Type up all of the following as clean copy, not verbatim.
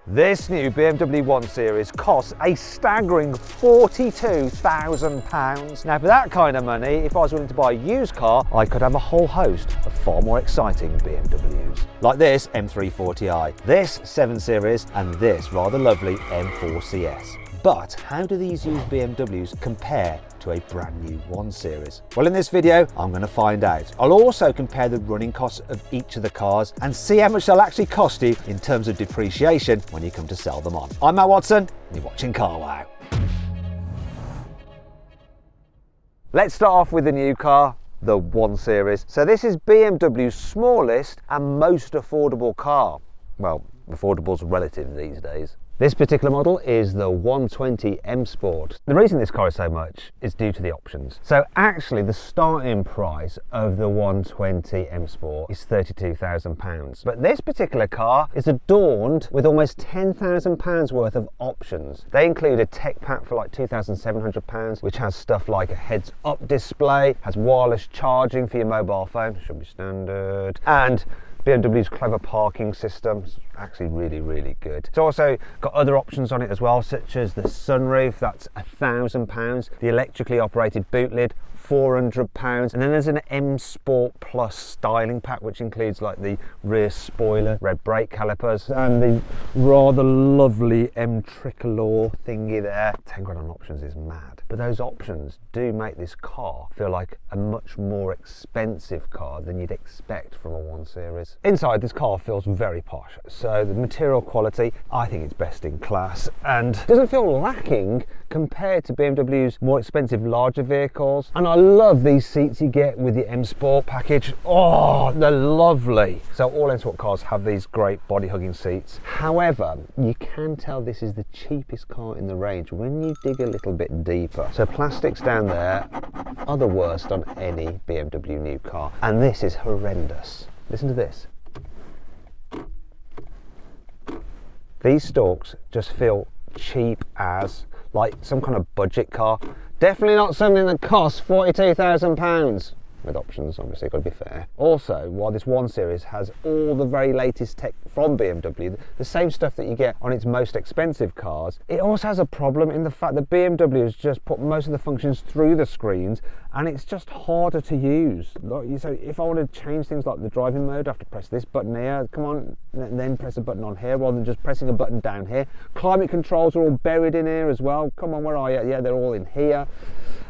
This new BMW 1 Series costs a staggering £42,000. Now for that kind of money, if I was willing to buy a used car, I could have a whole host of far more exciting BMWs. Like this M340i, this 7 Series, and this rather lovely M4 CS. But how do these used BMWs compare to a brand new 1 Series? Well, in this video, I'm going to find out. I'll also compare the running costs of each of the cars and see how much they'll actually cost you in terms of depreciation when you come to sell them on. I'm Matt Watson, and you're watching CarWow. Let's start off with the new car, the 1 Series. So this is BMW's smallest and most affordable car. Well, affordable's relative these days. This particular model is the 120 M Sport. The reason this car is so much is due to the options. So actually the starting price of the 120 M Sport is £32,000. But this particular car is adorned with almost £10,000 worth of options. They include a tech pack for like £2,700, which has stuff like a heads-up display, has wireless charging for your mobile phone, should be standard, and BMW's clever parking system, actually really good. It's also got other options on it as well, such as the sunroof, that's £1,000, the electrically operated boot lid, £400, and then there's an M Sport Plus styling pack, which includes like the rear spoiler, red brake calipers, and the rather lovely M tricolor thingy there. 10 grand on options is mad, but those options do make this car feel like a much more expensive car than you'd expect from a 1 Series. Inside, this car feels very posh, so the material quality, I think it's best in class, and doesn't feel lacking compared to BMW's more expensive larger vehicles. And I love these seats you get with the M Sport package. Oh, they're lovely. So all M Sport cars have these great body hugging seats. However, you can tell this is the cheapest car in the range when you dig a little bit deeper. So plastics down there are the worst on any BMW new car, and this is horrendous. Listen to this. These stalks just feel cheap as, like some kind of budget car. Definitely not something that costs £42,000. With options, obviously, got to be fair. Also, while this 1 Series has all the very latest tech from BMW, the same stuff that you get on its most expensive cars, it also has a problem in the fact that BMW has just put most of the functions through the screens, and it's just harder to use. So if I want to change things like the driving mode, I have to press this button here, come on, and then press a button on here, rather than just pressing a button down here. Climate controls are all buried in here as well. Come on, where are you? Yeah, they're all in here.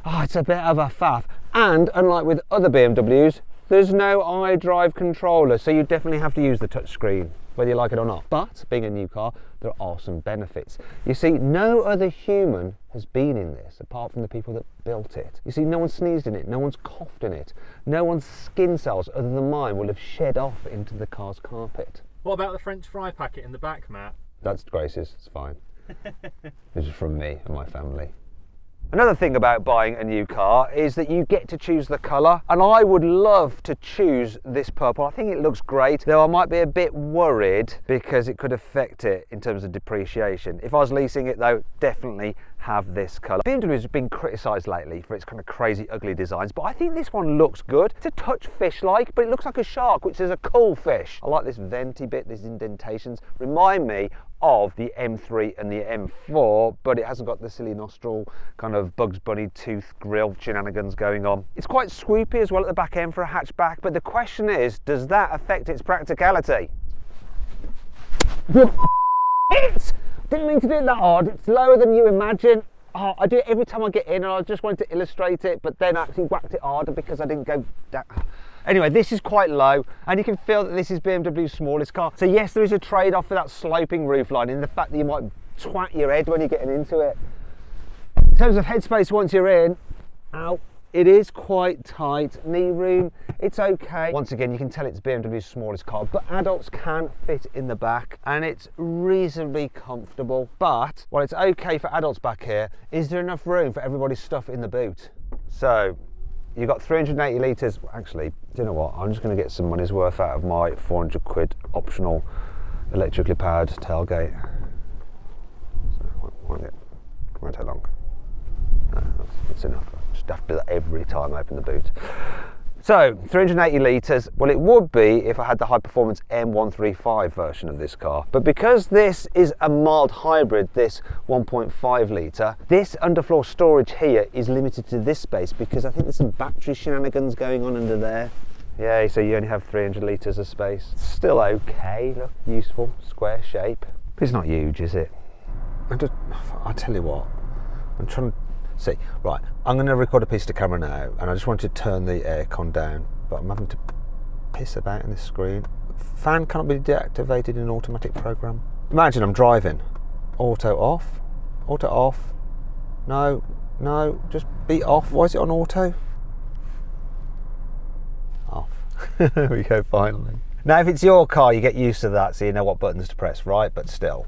Oh, it's a bit of a faff. And unlike with other BMWs, there's no iDrive controller, so you definitely have to use the touch screen, whether you like it or not. But being a new car, there are some benefits. You see, no other human has been in this apart from the people that built it. You see, no one sneezed in it, no one's coughed in it, no one's skin cells other than mine will have shed off into the car's carpet. What about the French fry packet in the back, Matt? That's Grace's, it's fine. This is from me and my family. Another thing about buying a new car is that you get to choose the colour, and I would love to choose this purple. I think it looks great, though I might be a bit worried because it could affect it in terms of depreciation. If I was leasing it though, definitely have this colour. BMW has been criticised lately for its kind of crazy ugly designs, but I think this one looks good. It's a touch fish-like, but it looks like a shark, which is a cool fish. I like this venty bit, these indentations. Remind me of the M3 and the M4, but it hasn't got the silly nostril kind of Bugs Bunny tooth grill shenanigans going on. It's quite swoopy as well at the back end for a hatchback, but the question is, does that affect its practicality? Didn't mean to do it that hard. It's lower than you imagine. Oh, I do it every time I get in, and I just wanted to illustrate it, but then I actually whacked it harder because I didn't go down. Anyway, this is quite low, and you can feel that this is BMW's smallest car. So yes, there is a trade-off for that sloping roofline in the fact that you might twat your head when you're getting into it. In terms of headspace once you're in, ow, it is quite tight. Knee room, it's okay. Once again, you can tell it's BMW's smallest car, but adults can fit in the back, and it's reasonably comfortable. But while it's okay for adults back here, is there enough room for everybody's stuff in the boot? So you've got 380 litres. Actually, do you know what? I'm just going to get some money's worth out of my 400 quid optional electrically powered tailgate. So, won't take long. No, that's enough. Just have to do that every time I open the boot. So 380 litres, well it would be if I had the high performance M135 version of this car, but because this is a mild hybrid, this 1.5 litre, this underfloor storage here is limited to this space because I think there's some battery shenanigans going on under there. Yeah, so you only have 300 litres of space. Still okay, look, useful, square shape. But it's not huge, is it? I'll tell you what, I'm trying to see. Right, I'm going to record a piece to camera now, and I just want to turn the aircon down, but I'm having to piss about in this screen. Fan cannot be deactivated in an automatic program. Imagine I'm driving. Auto off. Auto off. No, just be off. Why is it on auto? Off. There we go, finally. Now, if it's your car, you get used to that, so you know what buttons to press, right? But still.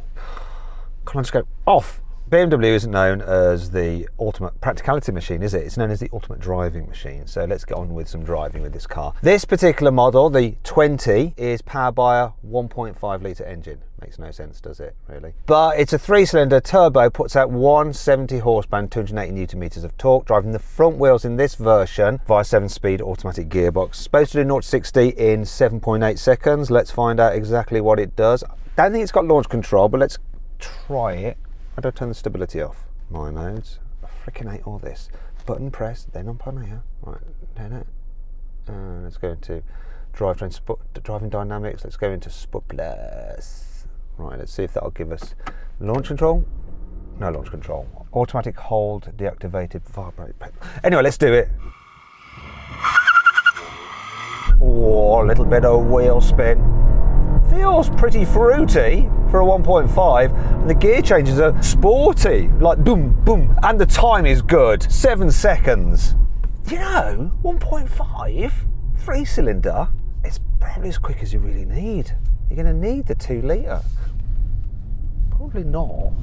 Can I just go off? BMW isn't known as the ultimate practicality machine, is it? It's known as the ultimate driving machine. So let's get on with some driving with this car. This particular model, the 20, is powered by a 1.5 litre engine. Makes no sense, does it, really? But it's a 3-cylinder turbo, puts out 170 horsepower and 280 newton meters of torque, driving the front wheels in this version via 7-speed automatic gearbox. Supposed to do 0 to 60 in 7.8 seconds. Let's find out exactly what it does. Don't think it's got launch control, but let's try it. I don't turn the stability off. My modes. I freaking hate all this. Button press, then on here. Right, then it. Let's go into driving dynamics. Let's go into Sport Plus. Right, let's see if that'll give us launch control. No launch control. Automatic hold, deactivated, vibrate. Anyway, let's do it. Oh, a little bit of wheel spin. Feels pretty fruity for a 1.5, and the gear changes are sporty, like boom, boom, and the time is good, 7 seconds. You know, 1.5, 3-cylinder, it's probably as quick as you really need. You're going to need the 2 litre. Probably not.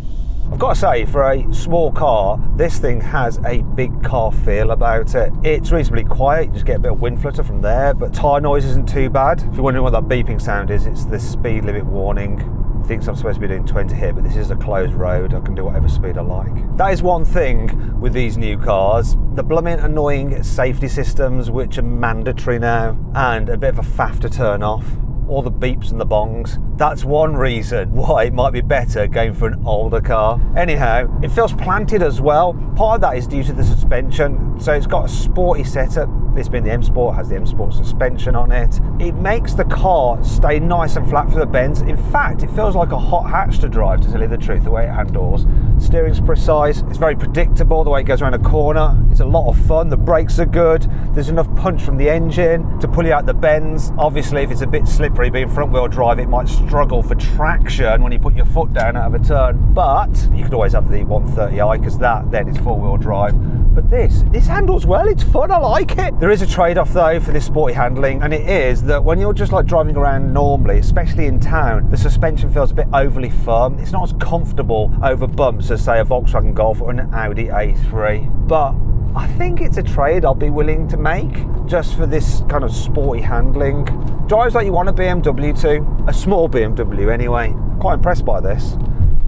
I've got to say, for a small car, this thing has a big car feel about it. It's reasonably quiet, you just get a bit of wind flutter from there, but tyre noise isn't too bad. If you're wondering what that beeping sound is, it's the speed limit warning. It thinks I'm supposed to be doing 20 here, but this is a closed road. I can do whatever speed I like. That is one thing with these new cars. The blooming annoying safety systems, which are mandatory now, and a bit of a faff to turn off. All the beeps and the bongs. That's one reason why it might be better going for an older car. Anyhow, it feels planted as well. Part of that is due to the suspension. So it's got a sporty setup. This being the M Sport, has the M Sport suspension on it. It makes the car stay nice and flat for the bends. In fact, it feels like a hot hatch to drive, to tell you the truth, the way it handles. Steering's precise. It's very predictable the way it goes around a corner. It's a lot of fun. The brakes are good. There's enough punch from the engine to pull you out the bends. Obviously, if it's a bit slippery, being front wheel drive, it might struggle for traction when you put your foot down out of a turn, but you could always have the 130i because that then is 4-wheel drive. But this handles well, it's fun, I like it. There is a trade-off though for this sporty handling, and it is that when you're just like driving around normally, especially in town, the suspension feels a bit overly firm. It's not as comfortable over bumps as say a Volkswagen Golf or an Audi A3, but I think it's a trade I'll be willing to make just for this kind of sporty handling. Drives like you want a BMW to, a small BMW anyway. Quite impressed by this.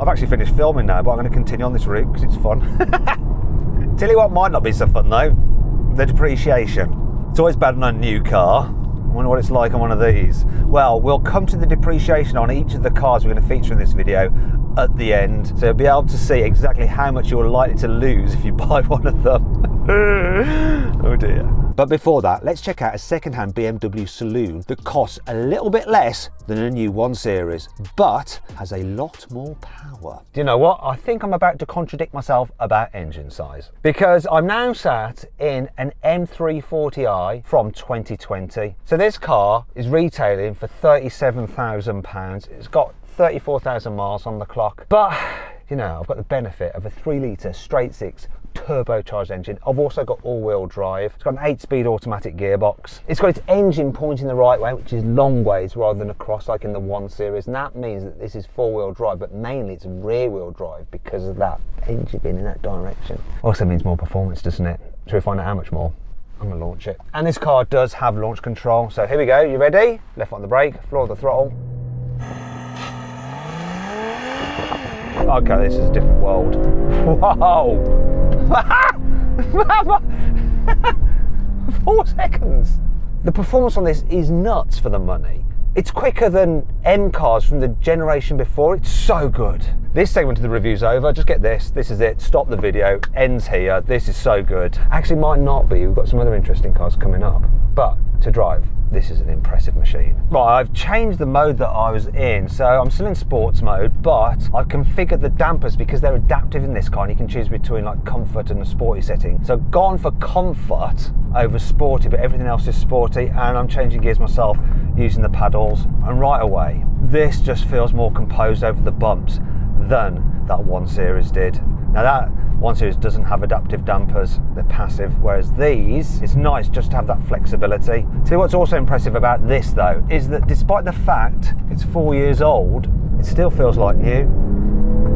I've actually finished filming now, but I'm going to continue on this route because it's fun. Tell you what might not be so fun though, the depreciation. It's always bad on a new car. I wonder what it's like on one of these. Well, we'll come to the depreciation on each of the cars we're going to feature in this video at the end, so you'll be able to see exactly how much you're likely to lose if you buy one of them. Oh dear. But before that, let's check out a second-hand BMW saloon that costs a little bit less than a new 1 Series, but has a lot more power. Do you know what? I think I'm about to contradict myself about engine size, because I'm now sat in an M340i from 2020. So this car is retailing for £37,000. It's got 34,000 miles on the clock, but you know, I've got the benefit of a 3-litre straight-six turbocharged engine. I've also got all-wheel drive. It's got an 8-speed automatic gearbox. It's got its engine pointing the right way, which is long ways rather than across like in the 1 Series, and that means that this is 4-wheel drive, but mainly it's rear-wheel drive because of that engine being in that direction. Also means more performance, doesn't it? Shall we find out how much more? I'm gonna launch it. And this car does have launch control, so here we go. You ready? Left foot on the brake, floor of the throttle. Okay, this is a different world. Whoa! 4 seconds! The performance on this is nuts for the money. It's quicker than M cars from the generation before. It's so good. This segment of the review's over. Just get this. This is it. Stop the video. Ends here. This is so good. Actually, might not be. We've got some other interesting cars coming up. But to drive, this is an impressive machine. Right, I've changed the mode that I was in. So I'm still in sports mode, but I've configured the dampers because they're adaptive in this car, and you can choose between like comfort and a sporty setting. So I've gone for comfort over sporty, but everything else is sporty, and I'm changing gears myself using the paddles, and right away this just feels more composed over the bumps than that 1 Series did. Now that 1 Series doesn't have adaptive dampers, they're passive, whereas these, it's nice just to have that flexibility. See, what's also impressive about this though is that despite the fact it's 4 years old, it still feels like new.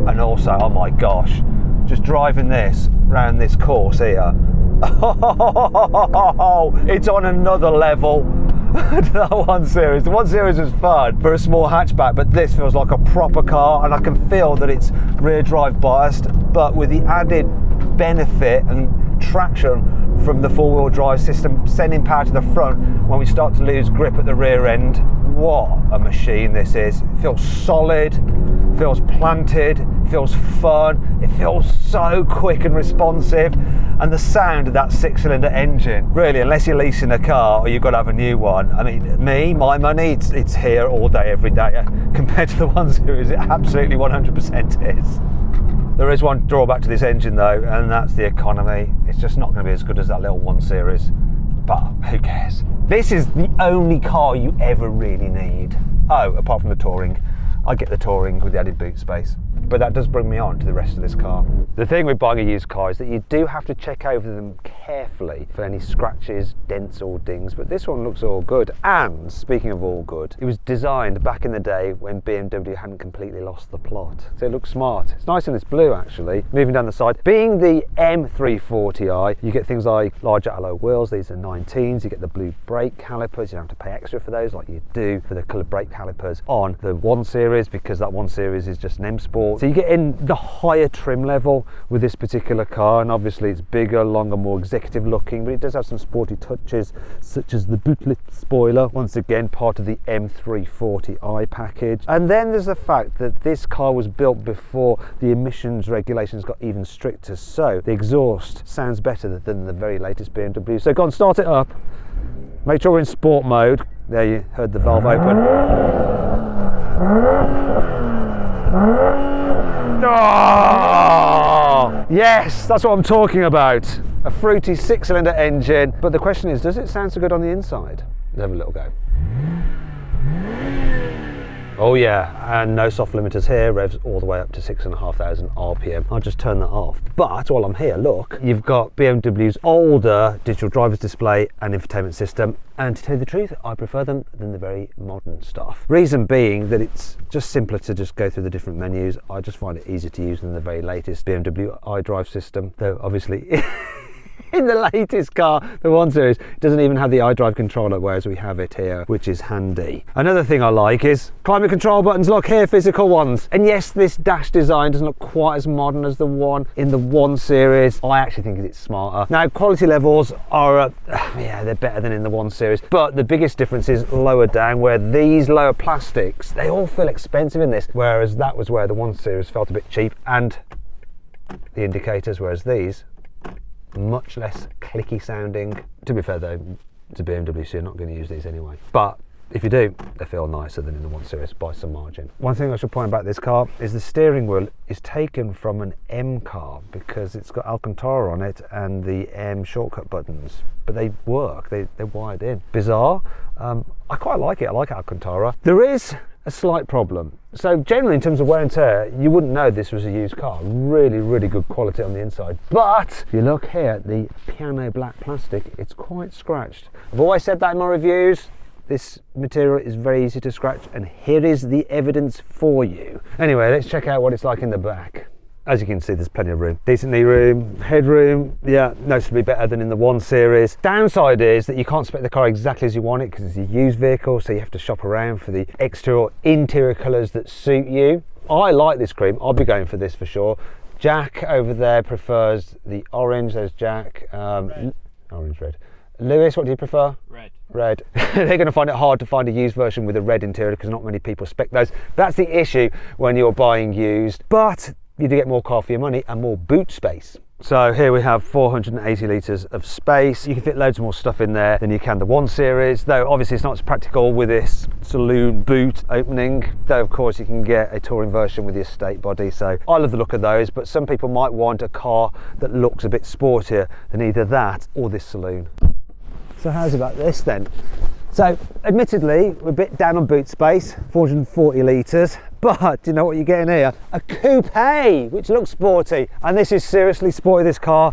And also, oh my gosh, just driving this around this course here, oh, it's on another level to that 1 Series. The 1 Series was fun for a small hatchback, but this feels like a proper car, and I can feel that it's rear drive biased, but with the added benefit and traction from the 4-wheel drive system sending power to the front when we start to lose grip at the rear end. What a machine this is. It feels solid, feels planted, feels fun, it feels so quick and responsive, and the sound of that 6-cylinder engine, really, unless you're leasing a car or you've got to have a new one, I mean, my money, it's here all day, every day. Compared to the 1 Series, it absolutely 100% is. There is one drawback to this engine though, and that's the economy. It's just not going to be as good as that little 1 Series, but who cares? This is the only car you ever really need. Oh, apart from the Touring. I get the Touring with the added boot space, but that does bring me on to the rest of this car. The thing with buying a used car is that you do have to check over them carefully for any scratches, dents or dings, but this one looks all good. And speaking of all good, it was designed back in the day when BMW hadn't completely lost the plot, so it looks smart. It's nice in this blue actually. Moving down the side, being the M340i, you get things like larger alloy wheels. These are 19s. You get the blue brake calipers. You don't have to pay extra for those like you do for the coloured brake calipers on the 1 Series, because that 1 Series is just an M Sport. So you get in the higher trim level with this particular car, and obviously it's bigger, longer, more executive looking, but it does have some sporty touches such as the bootlit spoiler, once again part of the M340i package. And then there's the fact that this car was built before the emissions regulations got even stricter, so the exhaust sounds better than the very latest BMW. So go on, start it up, make sure we're in sport mode. There, you heard the valve open. Oh, yes, that's what I'm talking about. A fruity 6-cylinder engine, but the question is, does it sound so good on the inside? Let's have a little go. Oh yeah, and no soft limiters here, revs all the way up to 6,500 RPM. I'll just turn that off. But while I'm here, look, you've got BMW's older digital driver's display and infotainment system, and to tell you the truth, I prefer them than the very modern stuff. Reason being that it's just simpler to just go through the different menus. I just find it easier to use than the very latest BMW iDrive system, though obviously in the latest car, the 1 Series, it doesn't even have the iDrive controller, whereas we have it here, which is handy. Another thing I like is climate control buttons. Look here, physical ones. And yes, this dash design doesn't look quite as modern as the one in the 1 Series. I actually think it's smarter. Now, quality levels are, yeah, they're better than in the 1 Series, but the biggest difference is lower down, where these lower plastics, they all feel expensive in this, whereas that was where the 1 Series felt a bit cheap. And the indicators, whereas these, much less clicky sounding. To be fair though, it's a BMW, so you're not going to use these anyway. But if you do, they feel nicer than in the 1 Series by some margin. One thing I should point about this car is the steering wheel is taken from an M car, because it's got Alcantara on it and the M shortcut buttons, but they work, they're wired in. Bizarre. I quite like it. I like Alcantara. There is a slight problem. So generally, in terms of wear and tear, you wouldn't know this was a used car. Really, really good quality on the inside. But if you look here at the piano black plastic, it's quite scratched. I've always said that in my reviews. This material is very easy to scratch, and here is the evidence for you. Anyway, let's check out what it's like in the back. As you can see, there's plenty of room. Decent knee room, headroom, yeah, noticeably better than in the 1 Series. Downside is that you can't spec the car exactly as you want it, because it's a used vehicle, so you have to shop around for the exterior or interior colours that suit you. I like this cream. I'll be going for this for sure. Jack over there prefers the orange. There's Jack. Orange, red. Lewis, what do you prefer? Red. Red. They're going to find it hard to find a used version with a red interior because not many people spec those. That's the issue when you're buying used, but you do get more car for your money and more boot space. So here we have 480 litres of space. You can fit loads more stuff in there than you can the 1 Series, though obviously it's not as practical with this saloon boot opening, though of course you can get a touring version with the estate body. So I love the look of those, but some people might want a car that looks a bit sportier than either that or this saloon. So how's about this then? So admittedly, we're a bit down on boot space, 440 litres, but do you know what you're getting here? A coupe, which looks sporty. And this is seriously sporty, this car,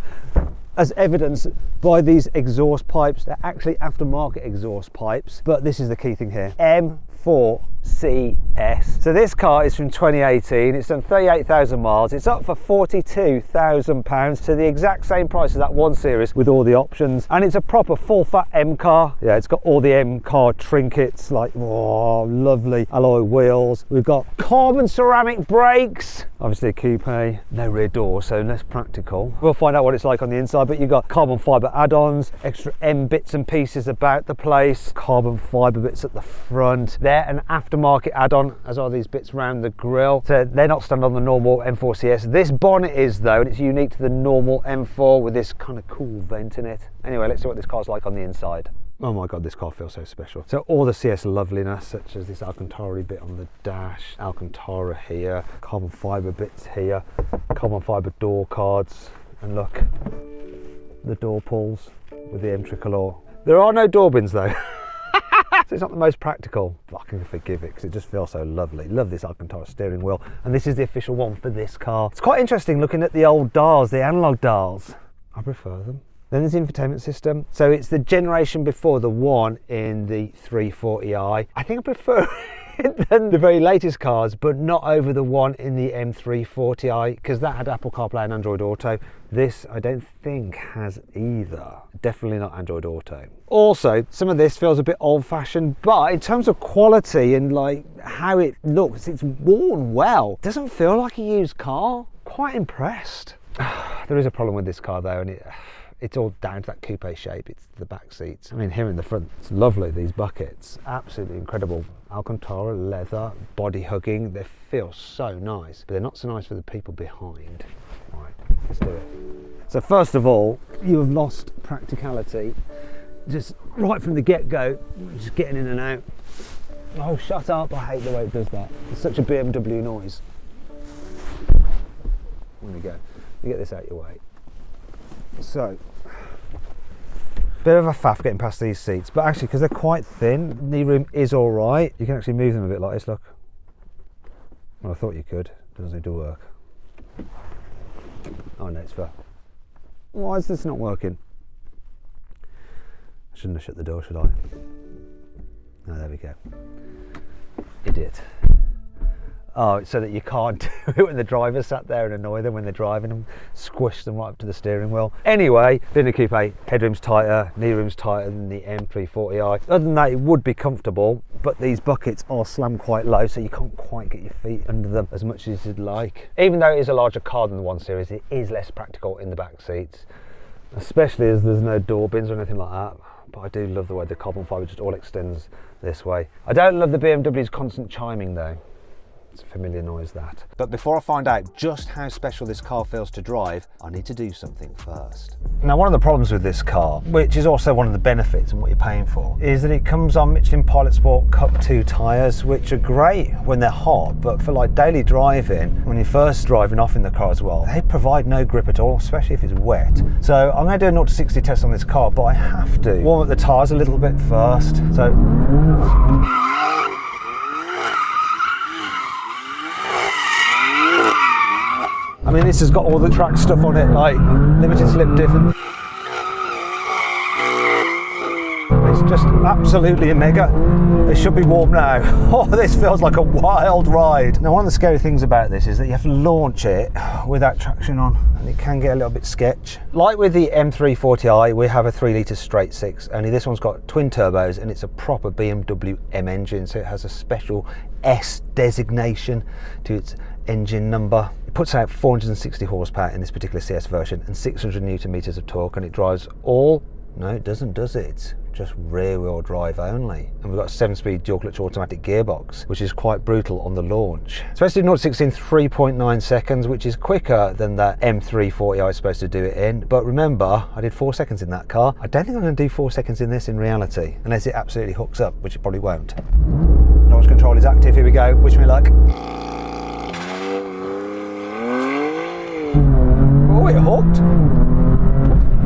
as evidenced by these exhaust pipes. They're actually aftermarket exhaust pipes, but this is the key thing here. M4 CS. So this car is from 2018. It's done 38,000 miles. It's up for £42,000, so the exact same price as that 1 Series with all the options. And it's a proper full fat M car. Yeah, it's got all the M car trinkets, like, oh, lovely alloy wheels. We've got carbon ceramic brakes. Obviously a coupe, no rear door, so less practical. We'll find out what it's like on the inside, but you've got carbon fibre add-ons, extra M bits and pieces about the place, carbon fibre bits at the front. They're an aftermarket add-on, as are these bits around the grille. So they're not standard on the normal M4 CS. This bonnet is though, and it's unique to the normal M4 with this kind of cool vent in it. Anyway, let's see what this car's like on the inside. Oh my god, this car feels so special. So all the CS loveliness, such as this Alcantara bit on the dash, Alcantara here, carbon fibre bits here, carbon fibre door cards, and look, the door pulls with the M tricolor. There are no door bins though. So it's not the most practical, but I can forgive it because it just feels so lovely. Love this Alcantara steering wheel, and this is the official one for this car. It's quite interesting looking at the old dials, the analog dials. I prefer them. Then there's the infotainment system. So it's the generation before the one in the 340i. I think I prefer it than the very latest cars, but not over the one in the M340i, because that had Apple CarPlay and Android Auto. This I don't think has either. Definitely not Android Auto. Also, some of this feels a bit old-fashioned, but in terms of quality and like how it looks, it's worn well. Doesn't feel like a used car. Quite impressed. There is a problem with this car though, and it's all down to that coupe shape. It's the back seats. I mean, here in the front, it's lovely, these buckets. Absolutely incredible. Alcantara, leather, body hugging. They feel so nice, but they're not so nice for the people behind. All right, let's do it. So first of all, you have lost practicality. Just right from the get-go, just getting in and out. Oh, shut up. I hate the way it does that. It's such a BMW noise. There we go. You get this out your way. So, bit of a faff getting past these seats, but actually because they're quite thin, knee room is all right. You can actually move them a bit like this, look. Well, I thought you could. Doesn't seem to work. Oh no, it's fair. Why is this not working? I shouldn't have shut the door, should I? Oh, there we go. Idiot. Oh, it's so that you can't do it when the driver's sat there and annoy them when they're driving and squish them right up to the steering wheel. Anyway, being a coupe, headroom's tighter, knee room's tighter than the M340i. Other than that, it would be comfortable, but these buckets are slammed quite low, so you can't quite get your feet under them as much as you'd like. Even though it is a larger car than the 1 Series, it is less practical in the back seats, especially as there's no door bins or anything like that. But I do love the way the carbon fibre just all extends this way. I don't love the BMW's constant chiming though. It's a familiar noise, that. But before I find out just how special this car feels to drive, I need to do something first. Now, one of the problems with this car, which is also one of the benefits and what you're paying for, is that it comes on Michelin Pilot Sport Cup 2 tyres, which are great when they're hot, but for like daily driving, when you're first driving off in the car as well, they provide no grip at all, especially if it's wet. So I'm going to do a 0 to 60 test on this car, but I have to warm up the tyres a little bit first. So I mean, this has got all the track stuff on it, like limited slip diff. It's just absolutely a mega. They should be warm now. Oh, this feels like a wild ride. Now, one of the scary things about this is that you have to launch it without traction on, and it can get a little bit sketch. Like with the M340i, we have a 3 litre straight 6, only this one's got twin turbos and it's a proper BMW M engine, so it has a special S designation to its engine number. It puts out 460 horsepower in this particular CS version and 600 newton meters of torque, and it drives all No, it doesn't, does it? Just rear wheel drive only. And we've got a 7-speed dual clutch automatic gearbox, which is quite brutal on the launch. Supposed to do 0 to 60 in 3.9 seconds, which is quicker than that M340i is supposed to do it in. But remember, I did 4 seconds in that car. I don't think I'm going to do 4 seconds in this in reality, unless it absolutely hooks up, which it probably won't. Launch control is active, here we go, wish me luck. Oh, it hooked.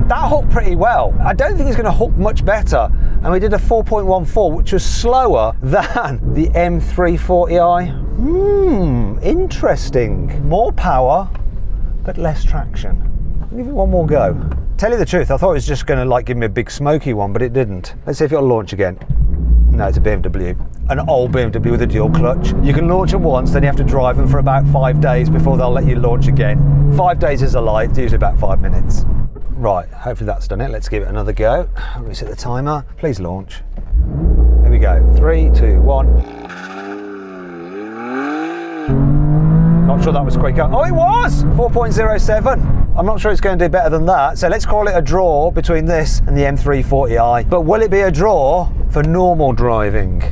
That hooked pretty well. I don't think it's going to hook much better. And we did a 4.14, which was slower than the M340i. Interesting. More power, but less traction. I'll give it one more go. Tell you the truth, I thought it was just going to like give me a big smoky one, but it didn't. Let's see if it'll launch again. No, it's a BMW. An old BMW with a dual clutch. You can launch them once, then you have to drive them for about 5 days before they'll let you launch again. 5 days is a lie, it's usually about 5 minutes. Right, hopefully that's done it. Let's give it another go. Reset the timer. Please launch. Here we go. 3, 2, 1. Not sure that was quicker. Oh, it was! 4.07. I'm not sure it's going to do better than that. So let's call it a draw between this and the M340i. But will it be a draw for normal driving?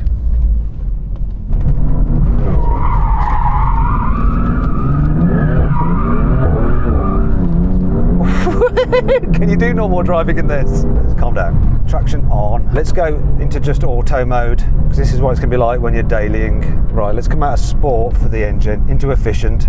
Can you do normal driving in this? Let's calm down. Traction on. Let's go into just auto mode, because this is what it's going to be like when you're dailying. Right, let's come out of sport for the engine, into efficient.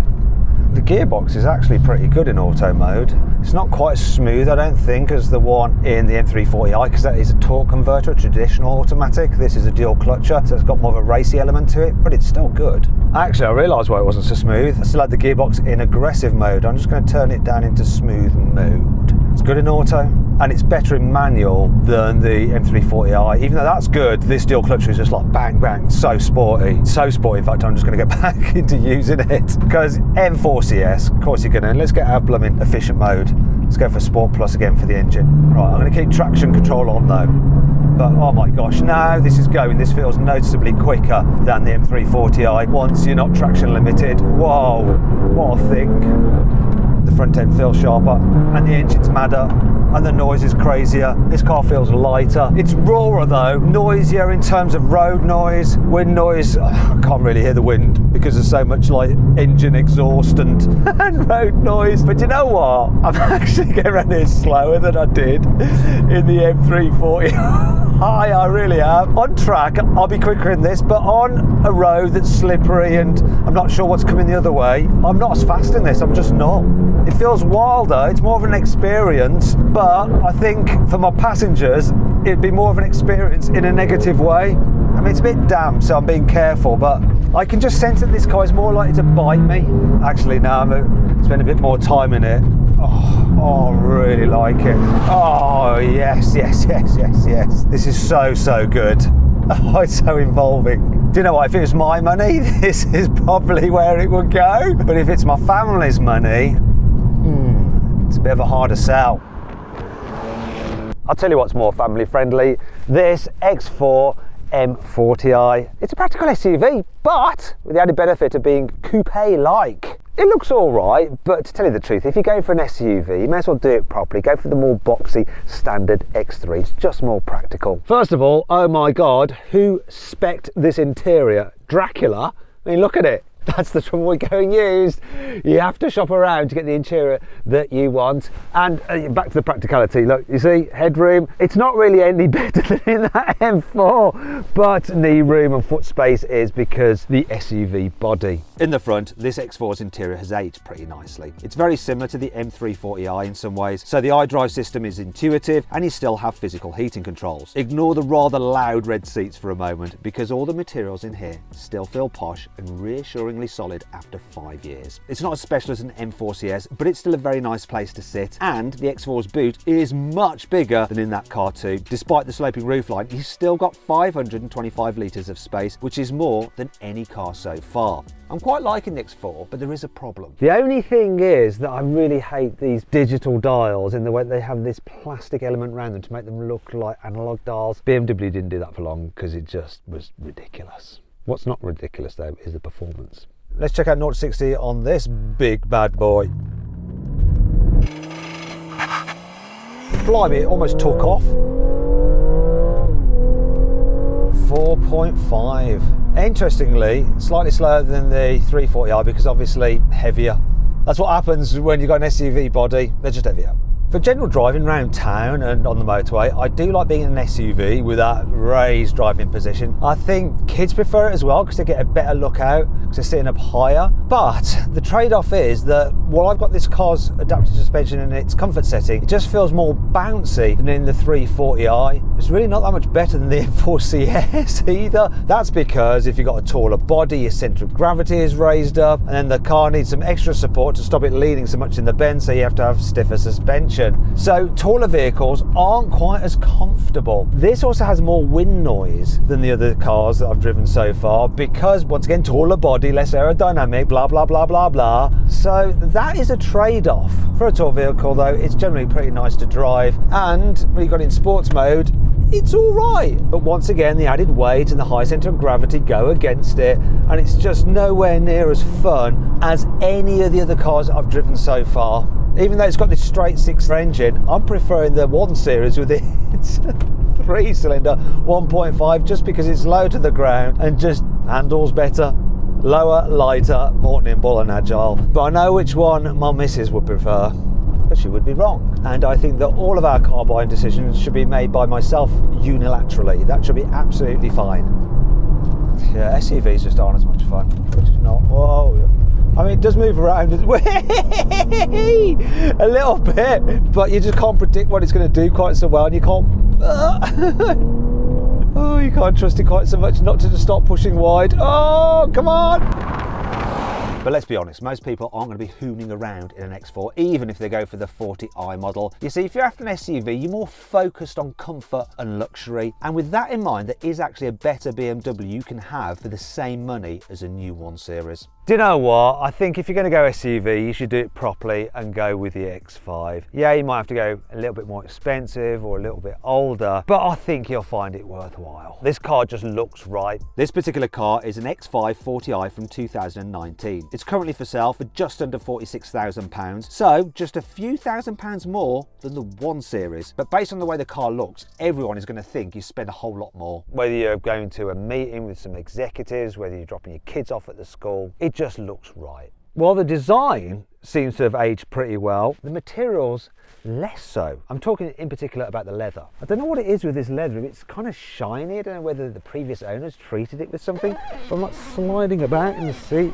The gearbox is actually pretty good in auto mode. It's not quite as smooth, I don't think, as the one in the M340i, because that is a torque converter, a traditional automatic. This is a dual clutcher, so it's got more of a racy element to it, but it's still good. Actually, I realised why it wasn't so smooth. I still had the gearbox in aggressive mode. I'm just going to turn it down into smooth mode. It's good in auto, and it's better in manual than the M340i. Even though that's good, this dual clutcher is just like bang, bang, so sporty. So sporty, in fact, I'm just going to get back into using it. Because M4 CS, of course you're going to. Let's get our blooming efficient mode. Let's go for Sport Plus again for the engine. Right, I'm going to keep traction control on though. But oh my gosh, now this is going. This feels noticeably quicker than the M340i once you're not traction limited. Whoa, what a thing. The front end feels sharper and the engine's madder and the noise is crazier. This car feels lighter. It's rawer though, noisier in terms of road noise, wind noise. I can't really hear the wind because there's so much like engine exhaust and road noise. But you know what? I'm actually getting around here slower than I did in the M340. I really am. On track, I'll be quicker in this, but on a road that's slippery and I'm not sure what's coming the other way, I'm not as fast in this, I'm just not. It feels wilder, it's more of an experience, but I think for my passengers, it'd be more of an experience in a negative way. I mean, it's a bit damp, so I'm being careful, but I can just sense that this car is more likely to bite me. Actually, now I'm going to spend a bit more time in it. Oh, I really like it. Oh, yes, yes, yes, yes, yes. This is so, so good. Oh, it's so involving. Do you know what? If it was my money, this is probably where it would go. But if it's my family's money, it's a bit of a harder sell. I'll tell you what's more family friendly. This X4 M40i. It's a practical SUV, but with the added benefit of being coupe-like. It looks all right, but to tell you the truth, if you go for an SUV, you may as well do it properly. Go for the more boxy standard X3. It's just more practical. First of all, oh my God, who spec'd this interior? Dracula? I mean, look at it. That's the trouble with going used. You have to shop around to get the interior that you want. And back to the practicality. Look, you see, headroom. It's not really any better than in that M4, but knee room and foot space is because the SUV body. In the front, this X4's interior has aged pretty nicely. It's very similar to the M340i in some ways. So the iDrive system is intuitive and you still have physical heating controls. Ignore the rather loud red seats for a moment because all the materials in here still feel posh and reassuringly solid after 5 years. It's not as special as an M4 CS, but it's still a very nice place to sit, and the X4's boot is much bigger than in that car too. Despite the sloping roofline, you've still got 525 litres of space, which is more than any car so far. I'm quite liking the X4, but there is a problem. The only thing is that I really hate these digital dials in the way they have this plastic element around them to make them look like analog dials. BMW didn't do that for long because it just was ridiculous. What's not ridiculous though is the performance. Let's check out 0 to 60 on this big bad boy. blimey, it almost took off. 4.5. Interestingly, slightly slower than the 340i because obviously heavier. That's what happens when you've got an SUV body, they're just heavier. For general driving around town and on the motorway, I do like being in an SUV with that raised driving position. I think kids prefer it as well because they get a better look out because they're sitting up higher. But the trade-off is that while I've got this car's adaptive suspension and its comfort setting, it just feels more bouncy than in the 340i. It's really not that much better than the M4 CS either. That's because if you've got a taller body, your centre of gravity is raised up, and then the car needs some extra support to stop it leaning so much in the bend, so you have to have stiffer suspension. So taller vehicles aren't quite as comfortable. This also has more wind noise than the other cars that I've driven so far because, once again, taller body, less aerodynamic, blah, blah, blah, blah, blah. So that is a trade-off. For a tall vehicle though, it's generally pretty nice to drive, and when you've got it in sports mode, it's all right. But once again, the added weight and the high centre of gravity go against it, and it's just nowhere near as fun as any of the other cars that I've driven so far. Even though it's got this straight six engine, I'm preferring the 1 Series with its 3-cylinder 1.5 just because it's low to the ground and just handles better. Lower, lighter, more nimble and agile. But I know which one my missus would prefer, but she would be wrong. And I think that all of our car buying decisions should be made by myself unilaterally. That should be absolutely fine. Yeah, SUVs just aren't as much fun. They're just not. Whoa. I mean, it does move around a little bit, but you just can't predict what it's going to do quite so well, and you can't. Oh, you can't trust it quite so much not to just stop pushing wide. Oh, come on! But let's be honest, most people aren't going to be hooning around in an X4, even if they go for the 40i model. You see, if you're after an SUV, you're more focused on comfort and luxury. And with that in mind, there is actually a better BMW you can have for the same money as a new 1 Series. Do you know what? I think if you're going to go SUV, you should do it properly and go with the X5. Yeah, you might have to go a little bit more expensive or a little bit older, but I think you'll find it worthwhile. This car just looks right. This particular car is an X5 40i from 2019. It's currently for sale for just under £46,000, so just a few £1,000s more than the 1 Series. But based on the way the car looks, everyone is going to think you spend a whole lot more. Whether you're going to a meeting with some executives, whether you're dropping your kids off at the school, it just looks right. While the design seems to have aged pretty well, the materials less so. I'm talking in particular about the leather. I don't know what it is with this leather. It's kind of shiny. I don't know whether the previous owners treated it with something. But I'm like sliding about in the seat.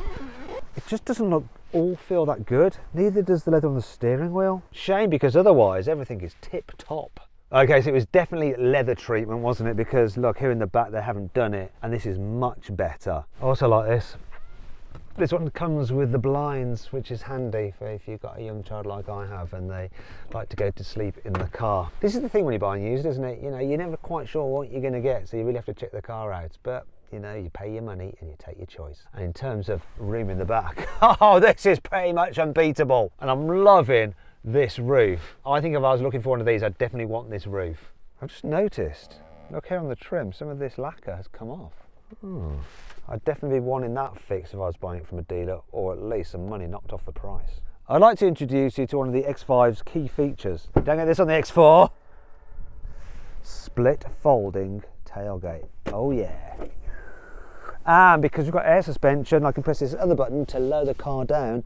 It just doesn't all feel that good. Neither does the leather on the steering wheel. Shame, because otherwise everything is tip top. Okay, so it was definitely leather treatment, wasn't it? Because look, here in the back they haven't done it, and this is much better. I also like this. This one comes with the blinds, which is handy for if you've got a young child like I have and they like to go to sleep in the car. This is the thing when you're buying used, isn't it? You know, you're never quite sure what you're going to get, so you really have to check the car out. But you know, you pay your money and you take your choice. And in terms of room in the back, oh, this is pretty much unbeatable. And I'm loving this roof. I think if I was looking for one of these, I'd definitely want this roof. I've just noticed, look here on the trim, some of this lacquer has come off. I'd definitely be wanting that fixed if I was buying it from a dealer, or at least some money knocked off the price. I'd like to introduce you to one of the X5's key features. Don't get this on the X4. Split folding tailgate. Oh yeah. And because we've got air suspension, I can press this other button to lower the car down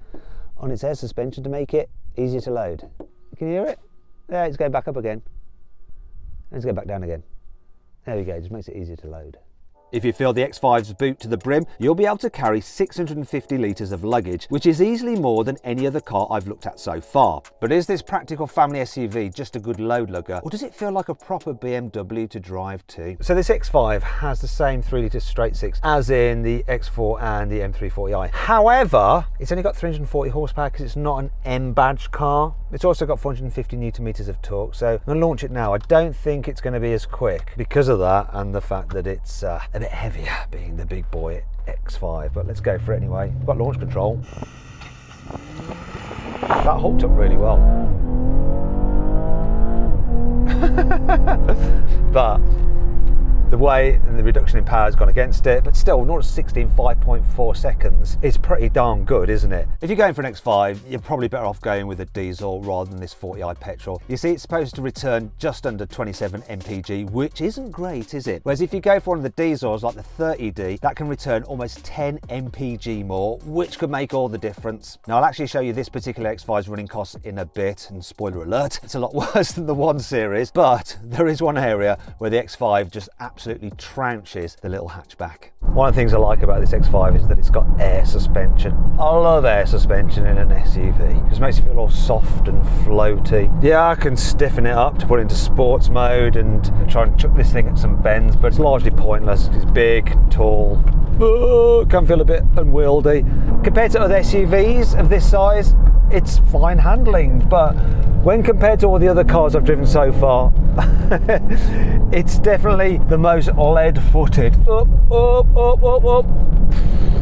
on its air suspension to make it easier to load. Can you hear it? Yeah, it's going back up again. And it's going back down again. There we go, it just makes it easier to load. If you fill the X5's boot to the brim, you'll be able to carry 650 litres of luggage, which is easily more than any other car I've looked at so far. But is this practical family SUV just a good load lugger, or does it feel like a proper BMW to drive to? So this X5 has the same 3 litre straight six as in the X4 and the M340i. However, it's only got 340 horsepower because it's not an M badge car. It's also got 450 newton meters of torque, so I'm going to launch it now. I don't think it's going to be as quick because of that and the fact that it's a bit heavier, being the big boy X5, but let's go for it anyway. I've got launch control. That hooked up really well. But The weight and the reduction in power has gone against it, but still 0 to 60 in 5.4 seconds is pretty darn good, isn't it? If you're going for an X5, you're probably better off going with a diesel rather than this 40i petrol. You see, it's supposed to return just under 27 mpg, which isn't great, is it? Whereas if you go for one of the diesels like the 30D, that can return almost 10 mpg more, which could make all the difference. Now, I'll actually show you this particular X5's running costs in a bit, and spoiler alert, it's a lot worse than the 1 Series, but there is one area where the X5 just absolutely trounces the little hatchback. One of the things I like about this X5 is that it's got air suspension. I love air suspension in an SUV. It just makes you feel all soft and floaty. Yeah, I can stiffen it up to put it into sports mode and try and chuck this thing at some bends, but it's largely pointless. It's big, tall, can feel a bit unwieldy. Compared to other SUVs of this size, it's fine handling, but when compared to all the other cars I've driven so far, it's definitely the most lead-footed. Up, up, up, up, up.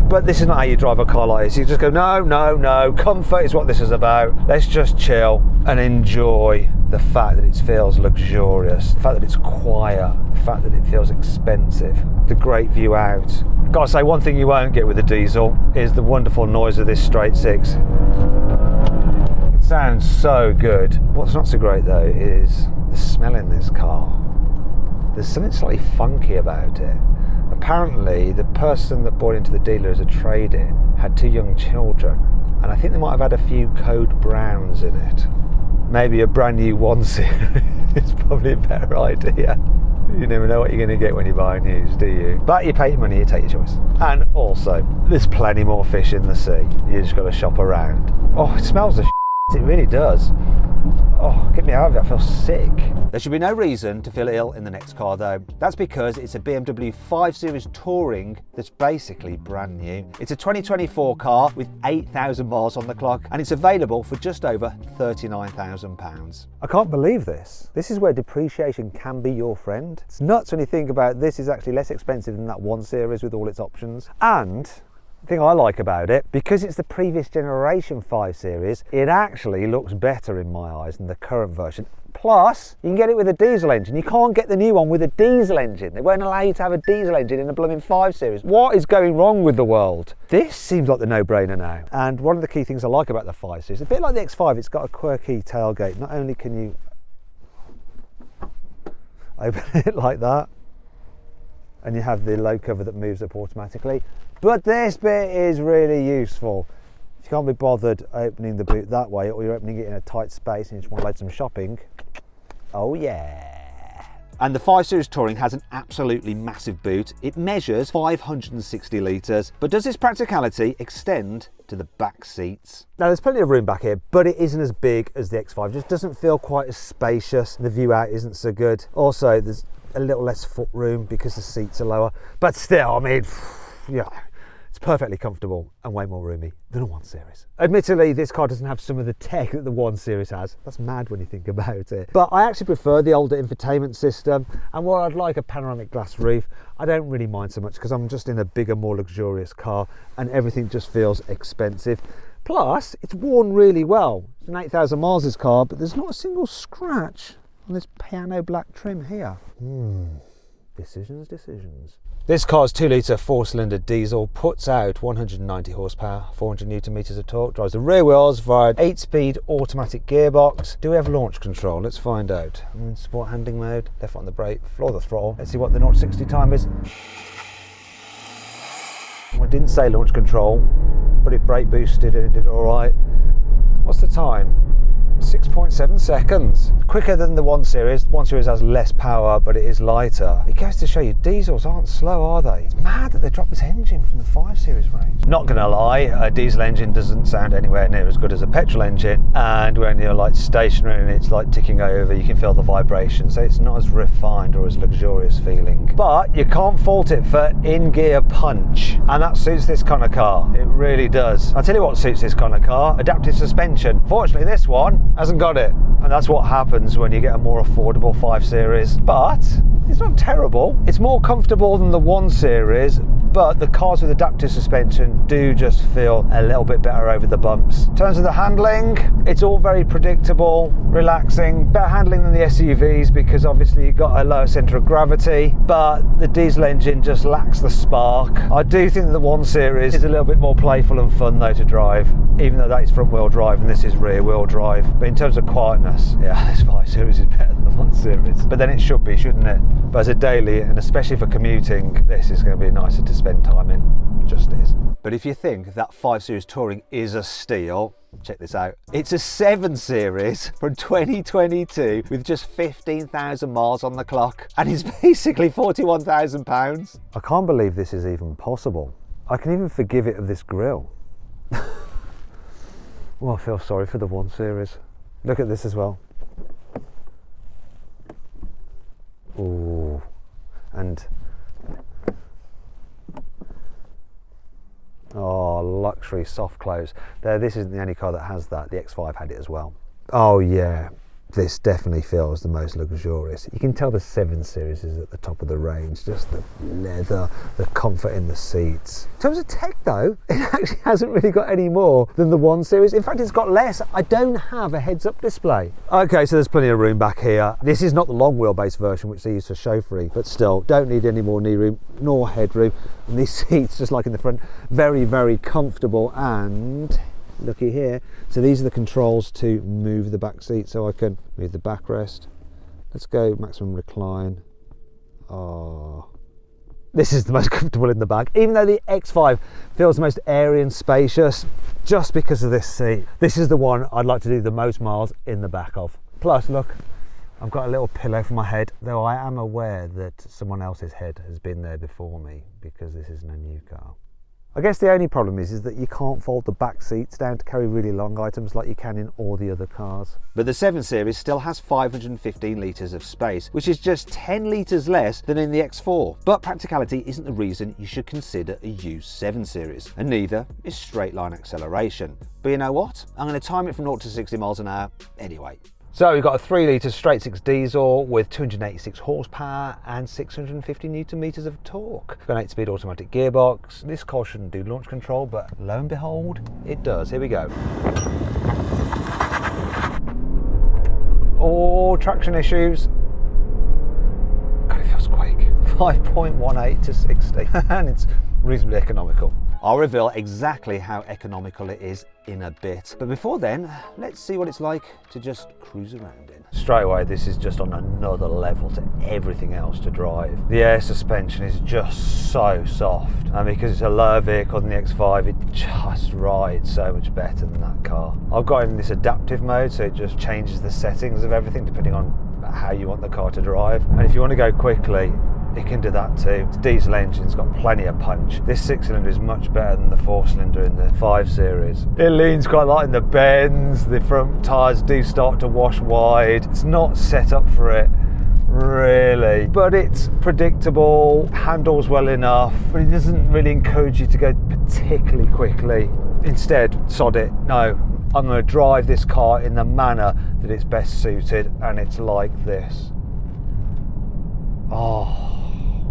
But this is not how you drive a car like this. You just go, no, no, no. Comfort is what this is about. Let's just chill and enjoy the fact that it feels luxurious, the fact that it's quiet, the fact that it feels expensive, the great view out. Gotta say, one thing you won't get with a diesel is the wonderful noise of this straight six. It sounds so good. What's not so great though is the smell in this car. There's something slightly funky about it. Apparently, the person that bought into the dealer as a trade-in had 2 young children, and I think they might have had a few code browns in it. Maybe a brand new 1 Series is probably a better idea. You never know what you're going to get when you buy news, do you? But you pay your money, you take your choice. And also, there's plenty more fish in the sea. You just got to shop around. Oh, it smells of shit. It really does. Oh, get me out of it, I feel sick. There should be no reason to feel ill in the next car though. That's because it's a BMW 5 Series Touring that's basically brand new. It's a 2024 car with 8,000 miles on the clock, and it's available for just over £39,000. I can't believe this. This is where depreciation can be your friend. It's nuts when you think about this is actually less expensive than that 1 Series with all its options. And the thing I like about it, because it's the previous generation 5 Series, it actually looks better in my eyes than the current version. Plus, you can get it with a diesel engine. You can't get the new one with a diesel engine. They won't allow you to have a diesel engine in a blooming 5 Series. What is going wrong with the world? This seems like the no-brainer now. And one of the key things I like about the 5 Series, a bit like the X5, it's got a quirky tailgate. Not only can you open it like that, and you have the low cover that moves up automatically, but this bit is really useful. If you can't be bothered opening the boot that way, or you're opening it in a tight space and you just want to load some shopping, oh yeah. And the 5 Series Touring has an absolutely massive boot. It measures 560 litres, but does this practicality extend to the back seats? Now, there's plenty of room back here, but it isn't as big as the X5. It just doesn't feel quite as spacious. The view out isn't so good. Also, there's a little less foot room because the seats are lower, but still, I mean, yeah, it's perfectly comfortable and way more roomy than a 1 Series. Admittedly, this car doesn't have some of the tech that the 1 Series has. That's mad when you think about it. But I actually prefer the older infotainment system, and while I'd like a panoramic glass roof, I don't really mind so much because I'm just in a bigger, more luxurious car and everything just feels expensive. Plus, it's worn really well. It's an 8,000 miles this car, but there's not a single scratch on this piano black trim here. Decisions. This car's 2-litre 4-cylinder diesel puts out 190 horsepower, 400 newton meters of torque, drives the rear wheels via an 8-speed automatic gearbox. Do we have launch control? Let's find out. I'm in sport handling mode, left foot on the brake, floor the throttle. Let's see what the 0 to 60 time is. Well, it didn't say launch control, but it brake boosted and it did all right. What's the time? 6.7 seconds. Quicker than the 1 Series. 1 Series has less power, but it is lighter. It goes to show you diesels aren't slow, are they? It's mad that they dropped this engine from the 5 Series range. Not gonna lie, a diesel engine doesn't sound anywhere near as good as a petrol engine, and when you're like stationary and it's like ticking over, you can feel the vibration, so it's not as refined or as luxurious feeling. But you can't fault it for in-gear punch, and that suits this kind of car. It really does. I'll tell you what suits this kind of car: adaptive suspension. Fortunately, this one hasn't got it, and that's what happens when you get a more affordable 5 Series. But it's not terrible. It's more comfortable than the 1 Series, but the cars with adaptive suspension do just feel a little bit better over the bumps. In terms of the handling, it's all very predictable, relaxing, better handling than the SUVs because obviously you've got a lower centre of gravity, but the diesel engine just lacks the spark. I do think that the 1 Series is a little bit more playful and fun though to drive, even though that is front wheel drive and this is rear wheel drive. But in terms of quietness, yeah, this 5 Series is better than the 1 Series. But then it should be, shouldn't it? But as a daily, and especially for commuting, this is going to be nicer to spend time in. Just is. But if you think that 5 Series Touring is a steal, check this out. It's a 7 Series from 2022 with just 15,000 miles on the clock, and it's basically £41,000. I can't believe this is even possible. I can even forgive it of this grille. Oh, I feel sorry for the 1 Series. Look at this as well. Ooh, and oh, luxury soft close. This isn't the only car that has that. The X5 had it as well. Oh yeah, this definitely feels the most luxurious. You can tell the 7 Series is at the top of the range. Just the leather, the comfort in the seats. In terms of tech though, it actually hasn't really got any more than the 1 Series. In fact, it's got less. I don't have a heads-up display. Okay, so there's plenty of room back here. This is not the long wheelbase version, which they use for chauffeuring, but still, don't need any more knee room nor headroom. And these seats, just like in the front, very, very comfortable. And looky here, so these are the controls to move the back seat, so I can move the backrest. Let's go maximum recline. Oh, this is the most comfortable in the back, even though the X5 feels the most airy and spacious, just because of this seat. This is the one I'd like to do the most miles in the back of. Plus, look, I've got a little pillow for my head, though I am aware that someone else's head has been there before me because this isn't a new car. I guess the only problem is that you can't fold the back seats down to carry really long items like you can in all the other cars. But the 7 Series still has 515 litres of space, which is just 10 litres less than in the X4. But practicality isn't the reason you should consider a used 7 Series, and neither is straight line acceleration. But you know what? I'm going to time it from 0 to 60 miles an hour anyway. So we've got a 3 litre straight 6 diesel with 286 horsepower and 650 newton meters of torque. Got an 8-speed automatic gearbox. This car shouldn't do launch control, but lo and behold, it does. Here we go. Oh, traction issues. God, it feels quick. 5.18 to 60, and it's reasonably economical. I'll reveal exactly how economical it is in a bit. But before then, let's see what it's like to just cruise around in. Straight away, this is just on another level to everything else to drive. The air suspension is just so soft. And because it's a lower vehicle than the X5, it just rides so much better than that car. I've got in this adaptive mode, so it just changes the settings of everything depending on how you want the car to drive. And if you want to go quickly, it can do that too. It's diesel engine, it's got plenty of punch. This 6-cylinder is much better than the 4-cylinder in the 5 Series. It leans quite a lot in the bends, the front tyres do start to wash wide. It's not set up for it, really. But it's predictable, handles well enough, but it doesn't really encourage you to go particularly quickly. Instead, sod it, no. I'm going to drive this car in the manner that it's best suited, and it's like this. Oh.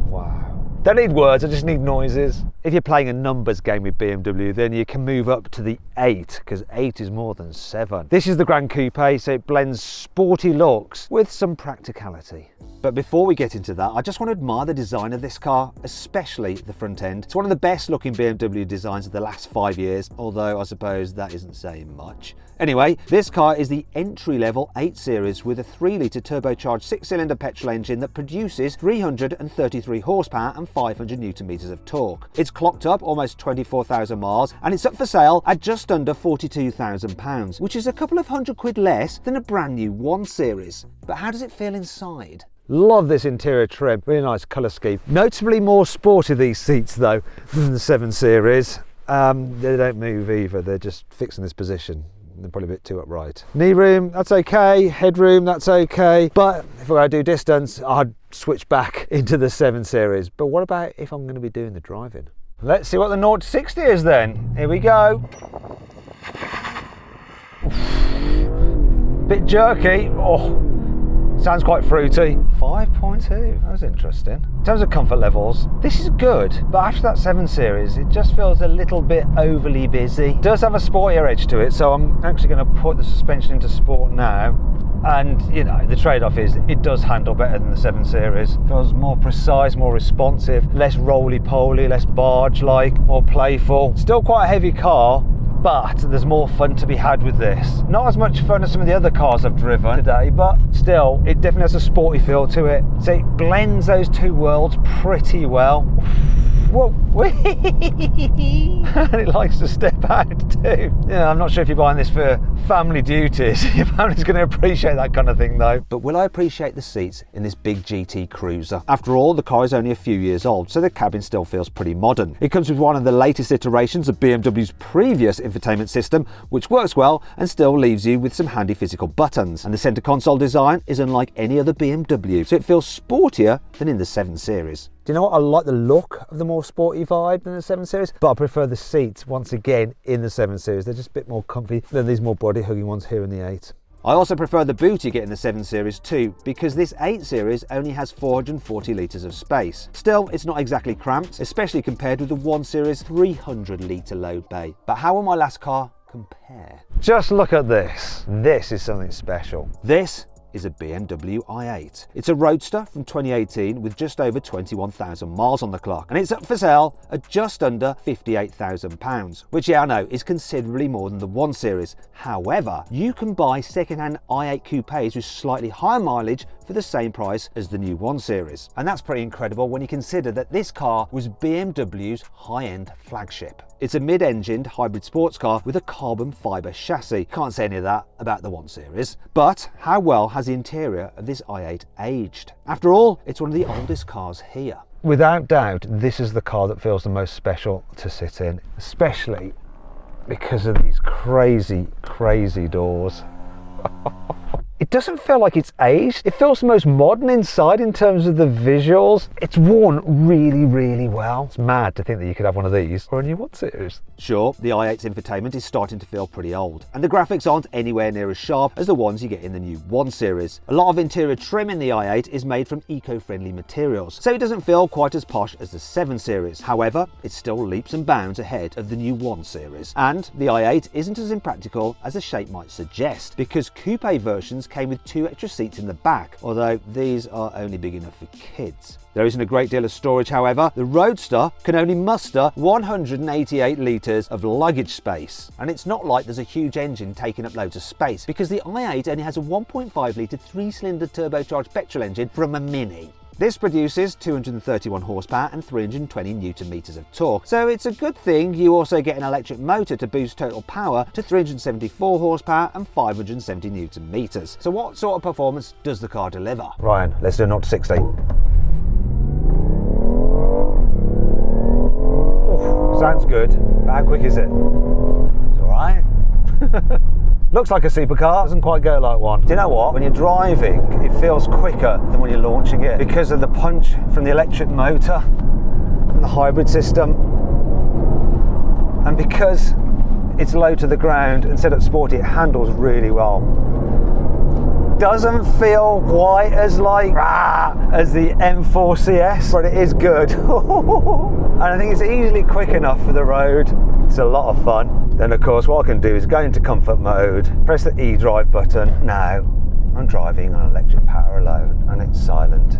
Wow. Don't need words, I just need noises. If you're playing a numbers game with BMW, then you can move up to the 8, because 8 is more than 7. This is the Gran Coupe, so it blends sporty looks with some practicality. But before we get into that, I just want to admire the design of this car, especially the front end. It's one of the best looking BMW designs of the last 5 years, although I suppose that isn't saying much. Anyway, this car is the entry-level 8 Series with a 3-litre turbocharged 6-cylinder petrol engine that produces 333 horsepower and 500 newton meters of torque. It's clocked up almost 24,000 miles and it's up for sale at just under £42,000, which is a couple of £100 less than a brand new 1 Series. But how does it feel inside? Love this interior trim, really nice colour scheme. Noticeably more sporty these seats though than the 7 Series. They don't move either, they're just fixed in this position. They're probably a bit too upright. Knee room, that's okay. Headroom, that's okay. But if I do distance, I'd switch back into the 7 Series. But what about if I'm going to be doing the driving? Let's see what the 0 to 60 is then. Here we go. Bit jerky. Oh, sounds quite fruity. 5.2, that was interesting. terms of comfort levels, this is good, but after that 7 Series, it just feels a little bit overly busy. It does have a sportier edge to it, so I'm actually going to put the suspension into sport now. And you know, the trade-off is it does handle better than the 7 Series. It feels more precise, more responsive, less roly-poly, less barge-like, more playful. Still quite a heavy car, but there's more fun to be had with this. Not as much fun as some of the other cars I've driven today, but still, it definitely has a sporty feel to it. So it blends those two worlds pretty well. Whoa, and it likes to step out too. Yeah, I'm not sure if you're buying this for family duties. Your family's going to appreciate that kind of thing though. But will I appreciate the seats in this big GT Cruiser? After all, the car is only a few years old, so the cabin still feels pretty modern. It comes with one of the latest iterations of BMW's previous infotainment system, which works well and still leaves you with some handy physical buttons. And the centre console design is unlike any other BMW, so it feels sportier than in the 7 Series. Do you know what? I like the look of the more sporty vibe than the 7 Series, but I prefer the seats, once again, in the 7 Series. They're just a bit more comfy than these more body-hugging ones here in the 8. I also prefer the boot you get in the 7 Series too, because this 8 Series only has 440 litres of space. Still, it's not exactly cramped, especially compared with the 1 Series 300 litre load bay. But how will my last car compare? Just look at this. This is something special. This is a BMW i8. It's a roadster from 2018 with just over 21,000 miles on the clock, and it's up for sale at just under £58,000, which, yeah, I know is considerably more than the 1 Series. However, you can buy second-hand i8 coupes with slightly higher mileage for the same price as the new 1 Series. And that's pretty incredible when you consider that this car was BMW's high-end flagship. It's a mid-engined hybrid sports car with a carbon fibre chassis. Can't say any of that about the 1 Series. But how well has the interior of this i8 aged? After all, it's one of the oldest cars here. Without doubt, this is the car that feels the most special to sit in, especially because of these crazy, crazy doors. It doesn't feel like it's aged. It feels the most modern inside in terms of the visuals. It's worn really, really well. It's mad to think that you could have one of these or a new 1 Series. Sure, the i8's infotainment is starting to feel pretty old, and the graphics aren't anywhere near as sharp as the ones you get in the new 1 Series. A lot of interior trim in the i8 is made from eco-friendly materials, so it doesn't feel quite as posh as the 7 Series. However, it's still leaps and bounds ahead of the new 1 Series. And the i8 isn't as impractical as the shape might suggest, because coupe versions came with 2 extra seats in the back, although these are only big enough for kids. There isn't a great deal of storage, however. The Roadster can only muster 188 litres of luggage space. And it's not like there's a huge engine taking up loads of space, because the i8 only has a 1.5 litre 3-cylinder turbocharged petrol engine from a Mini. This produces 231 horsepower and 320 newton meters of torque, so it's a good thing you also get an electric motor to boost total power to 374 horsepower and 570 newton meters. So what sort of performance does the car deliver? Ryan, let's do a 0 to 60. Ooh, sounds good, but how quick is it? It's alright. Looks like a supercar, doesn't quite go like one. Do you know what? When you're driving, it feels quicker than when you're launching it because of the punch from the electric motor and the hybrid system. And because it's low to the ground and set up sporty, it handles really well. Doesn't feel quite as like as the M4 CS, but it is good. And I think it's easily quick enough for the road. It's a lot of fun. Then of course what I can do is go into comfort mode, press the E-drive button. Now I'm driving on electric power alone and it's silent.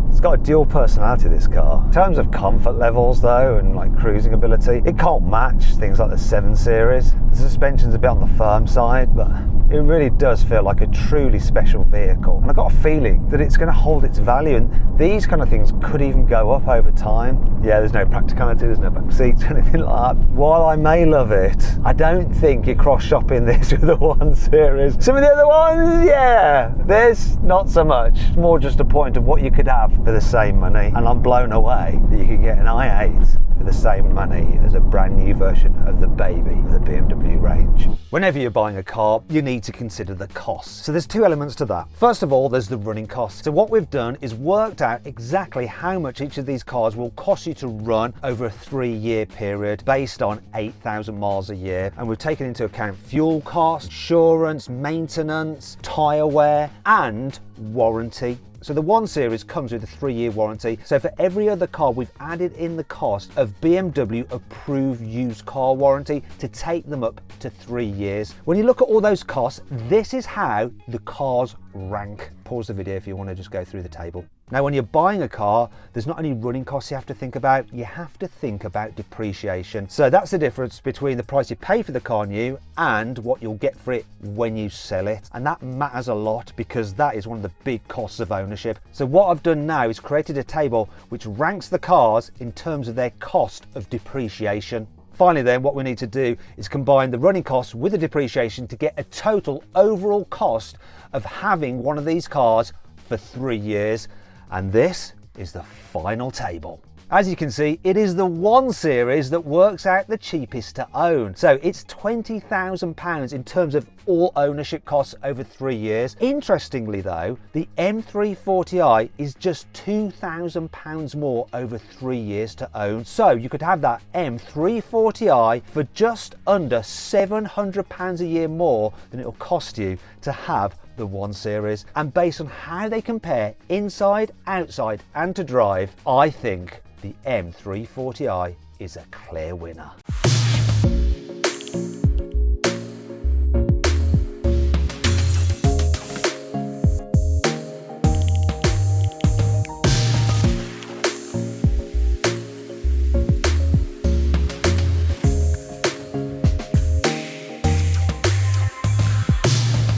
It's got a dual personality, this car. In terms of comfort levels though, and like cruising ability, it can't match things like the 7 Series. The suspension's a bit on the firm side, but it really does feel like a truly special vehicle. And I've got a feeling that it's going to hold its value, and these kind of things could even go up over time. Yeah, there's no practicality, there's no back seats or anything like that. While I may love it, I don't think you're cross-shopping this with the 1 Series. Some of the other ones, yeah, this, not so much. It's more just a point of what you could have for the same money, and I'm blown away that you can get an i8 for the same money as a brand new version of the baby of the BMW range. Whenever you're buying a car, you need to consider the costs. So there's 2 elements to that. First of all, there's the running costs. So what we've done is worked out exactly how much each of these cars will cost you to run over a 3-year period based on 8,000 miles a year. And we've taken into account fuel costs, insurance, maintenance, tyre wear, and warranty. So the 1 Series comes with a 3-year warranty. So for every other car, we've added in the cost of BMW approved used car warranty to take them up to 3 years. When you look at all those costs, this is how the cars rank. Pause the video if you want to just go through the table. Now, when you're buying a car, there's not only running costs you have to think about, you have to think about depreciation. So that's the difference between the price you pay for the car new and what you'll get for it when you sell it. And that matters a lot because that is one of the big costs of ownership. So what I've done now is created a table which ranks the cars in terms of their cost of depreciation. Finally then, what we need to do is combine the running costs with the depreciation to get a total overall cost of having one of these cars for 3 years. And this is the final table. As you can see, it is the 1 Series that works out the cheapest to own. So it's £20,000 in terms of all ownership costs over 3 years. Interestingly though, the M340i is just £2,000 more over 3 years to own. So you could have that M340i for just under £700 a year more than it'll cost you to have the 1 Series. And based on how they compare inside, outside and to drive, I think the M340i is a clear winner.